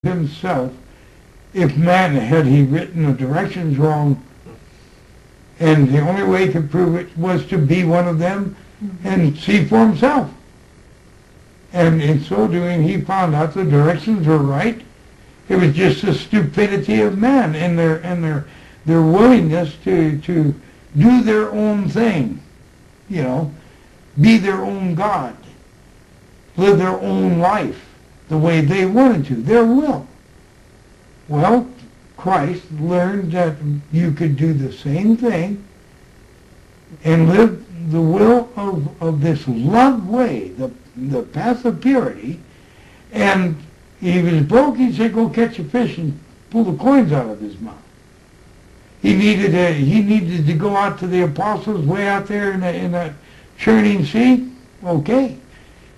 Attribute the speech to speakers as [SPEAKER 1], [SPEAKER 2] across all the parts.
[SPEAKER 1] himself if man had he written the directions wrong, and the only way he could prove it was to be one of them and see for himself. And in so doing, he found out the directions were right. It was just the stupidity of man and their willingness to do their own thing, you know, be their own God, live their own life the way they wanted to, their will. Well, Christ learned that you could do the same thing and live the will of this love way, the path of purity. And he was broke, he said, go catch a fish and pull the coins out of his mouth. He needed to go out to the apostles way out there in that churning sea. Okay.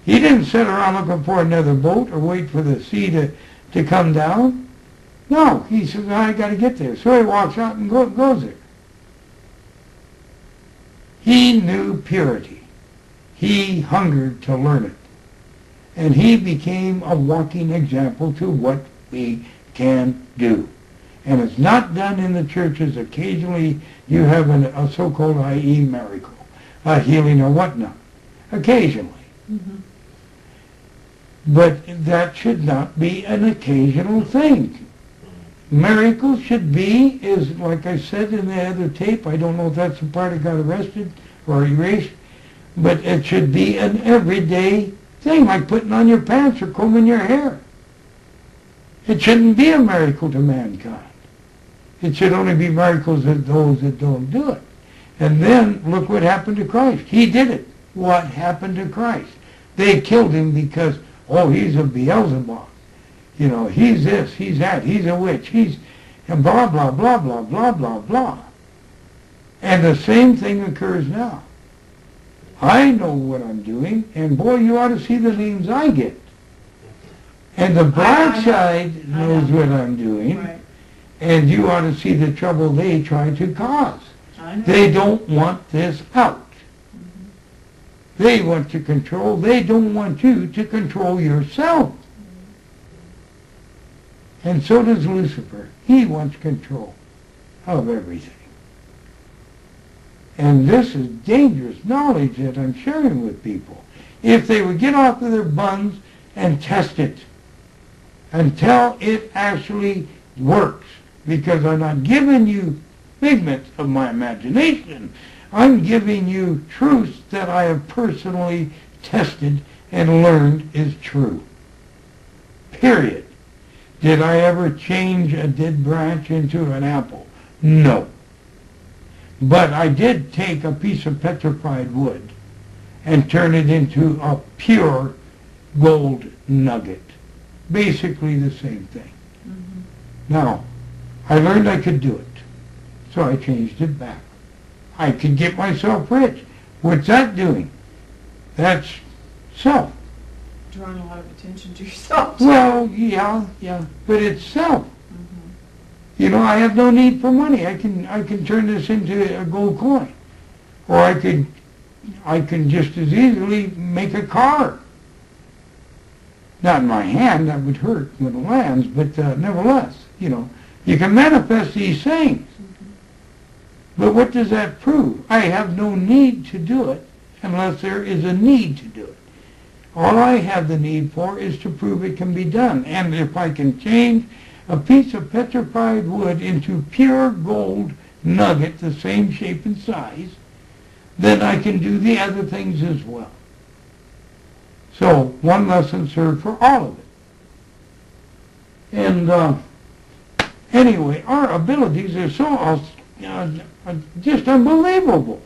[SPEAKER 1] He didn't sit around looking for another boat or wait for the sea to come down. No, he says, I got to get there. So he walks out and goes there. He knew purity. He hungered to learn it. And he became a walking example to what we can do. And it's not done in the churches. Occasionally you have a so-called i.e. miracle, a healing or whatnot. Occasionally. Mm-hmm. But that should not be an occasional thing. Miracles should be, is like I said in the other tape, I don't know if that's the part that got arrested or erased, but it should be an everyday thing, like putting on your pants or combing your hair. It shouldn't be a miracle to mankind. It should only be miracles to those that don't do it. And then, look what happened to Christ. He did it. What happened to Christ? They killed him because, oh, he's a Beelzebub. You know, he's this, he's that, he's a witch, he's and blah, blah, blah, blah, blah, blah, blah. And the same thing occurs now. I know what I'm doing, and boy, you ought to see the names I get. And the black side knows what I'm doing, right. And you ought to see the trouble they try to cause. They don't want this out. Mm-hmm. They want to control, they don't want you to control yourself. And so does Lucifer. He wants control of everything. And this is dangerous knowledge that I'm sharing with people. If they would get off of their buns and test it until it actually works. Because I'm not giving you figments of my imagination. I'm giving you truths that I have personally tested and learned is true. Period. Did I ever change a dead branch into an apple? No. But I did take a piece of petrified wood and turn it into a pure gold nugget. Basically the same thing. Mm-hmm. Now, I learned I could do it, so I changed it back. I could get myself rich. What's that doing? That's self.
[SPEAKER 2] Drawing a lot of attention to yourself.
[SPEAKER 1] Well, yeah, but it's self. Mm-hmm. You know, I have no need for money. I can turn this into a gold coin, or I can just as easily make a car. Not in my hand, that would hurt when it lands, but nevertheless, you know, you can manifest these things. Mm-hmm. But what does that prove? I have no need to do it unless there is a need to do it. All I have the need for is to prove it can be done. And if I can change a piece of petrified wood into pure gold nugget, the same shape and size, then I can do the other things as well. So, one lesson served for all of it. And anyway, our abilities are so just unbelievable.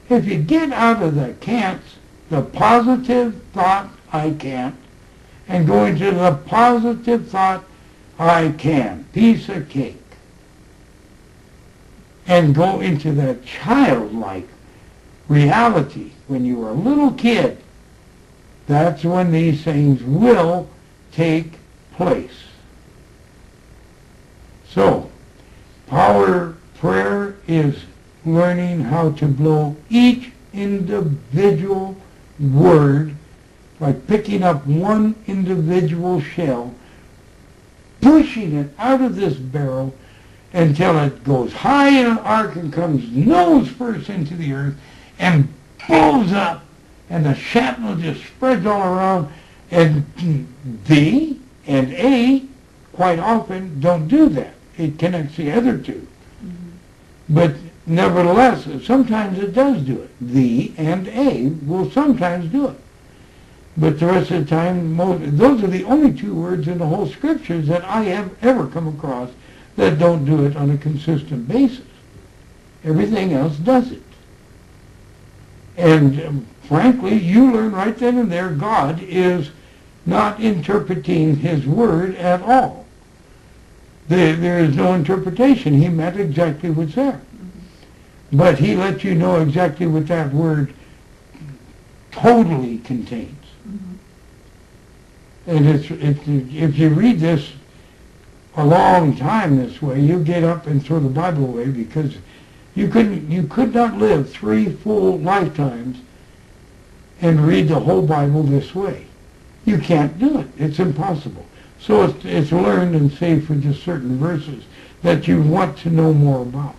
[SPEAKER 1] If you get out of the can'ts, the positive thought, I can't, and go into the positive thought, I can, piece of cake. And go into that childlike reality when you were a little kid. That's when these things will take place. So, power prayer is learning how to blow each individual word, like picking up one individual shell, pushing it out of this barrel until it goes high in an arc and comes nose first into the earth and blows up, and the shrapnel just spreads all around, and B and A quite often don't do that. It connects the other two. But nevertheless, sometimes it does do it. The and A will sometimes do it. But the rest of the time, those are the only two words in the whole scriptures that I have ever come across that don't do it on a consistent basis. Everything else does it. And frankly, you learn right then and there God is not interpreting his word at all. There is no interpretation. He meant exactly what's there. But he lets you know exactly what that word totally contains. And if you read this a long time this way, you get up and throw the Bible away, because you could not live 3 full lifetimes and read the whole Bible this way. You can't do it. It's impossible. So it's learned and saved for just certain verses that you want to know more about.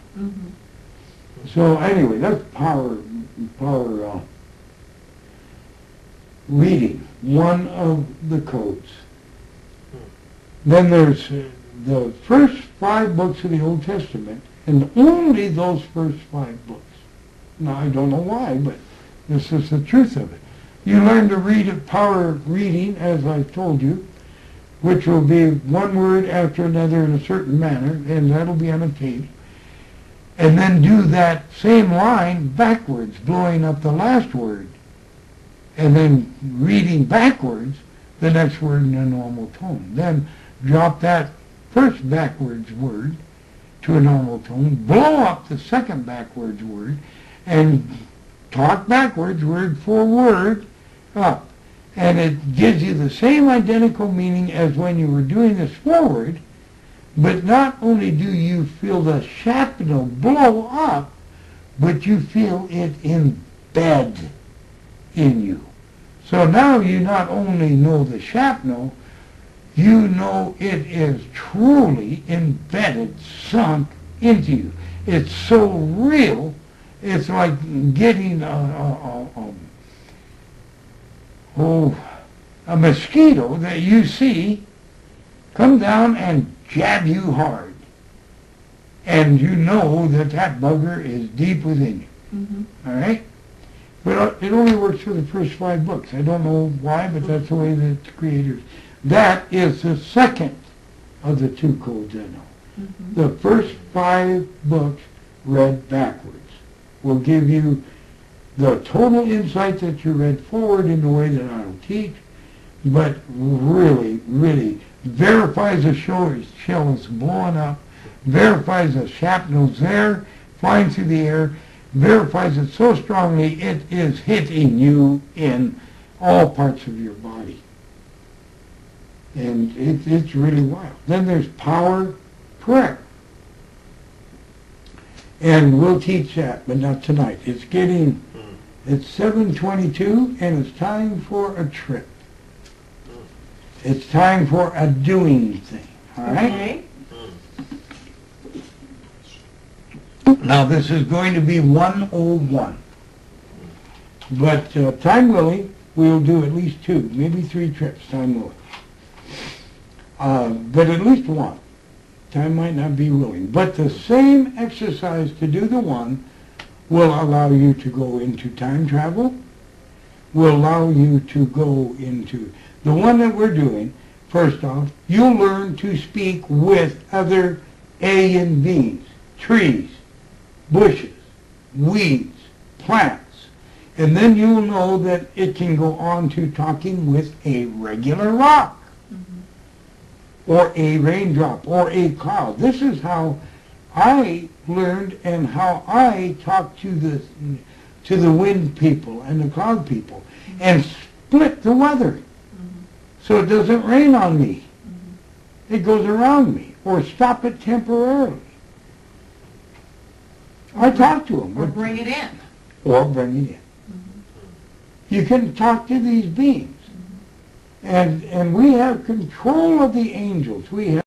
[SPEAKER 1] So anyway, that's power reading, one of the codes. Then there's the first 5 books of the Old Testament, and only those first 5 books. Now, I don't know why, but this is the truth of it. You learn to read at power reading, as I've told you, which will be one word after another in a certain manner, and that'll be on a tape. And then do that same line backwards, blowing up the last word, and then reading backwards the next word in a normal tone. Then drop that first backwards word to a normal tone, blow up the second backwards word, and talk backwards word for word up. And it gives you the same identical meaning as when you were doing this forward, but not only do you feel the shrapnel blow up, but you feel it embed in you. So now you not only know the shrapnel, you know it is truly embedded, sunk into you. It's so real, it's like getting a mosquito that you see come down and jab you hard. And you know that that bugger is deep within you. All right? But it only works for the first 5 books. I don't know why, but that's the way that the creators... That is the second of the 2 codes I know. The first 5 books read backwards will give you the total insight that you read forward in the way that I'll teach, but really, really verifies the shell is blowing up, verifies the shrapnel's there, flying through the air, verifies it so strongly it is hitting you in all parts of your body. And it's really wild. Then there's power prayer. And we'll teach that, but not tonight. It's 7:22, and it's time for a trip. It's time for a doing thing, all right? Okay. Now, this is going to be 101. But time willing, we'll do at least 2, maybe 3 trips, time willing. But at least 1. Time might not be willing. But the same exercise to do the 1 will allow you to go into time travel, will allow you to go into the one that we're doing. First off, you'll learn to speak with other alien beings, trees, bushes, weeds, plants. And then you'll know that it can go on to talking with a regular rock, or a raindrop, or a cloud. This is how I learned and how I talk to the wind people and the cloud people, and split the weather so it doesn't rain on me. It goes around me, or stop it temporarily. I talk to them.
[SPEAKER 2] Or bring it in.
[SPEAKER 1] Or bring it in. You can talk to these beings. And we have control of the angels. We have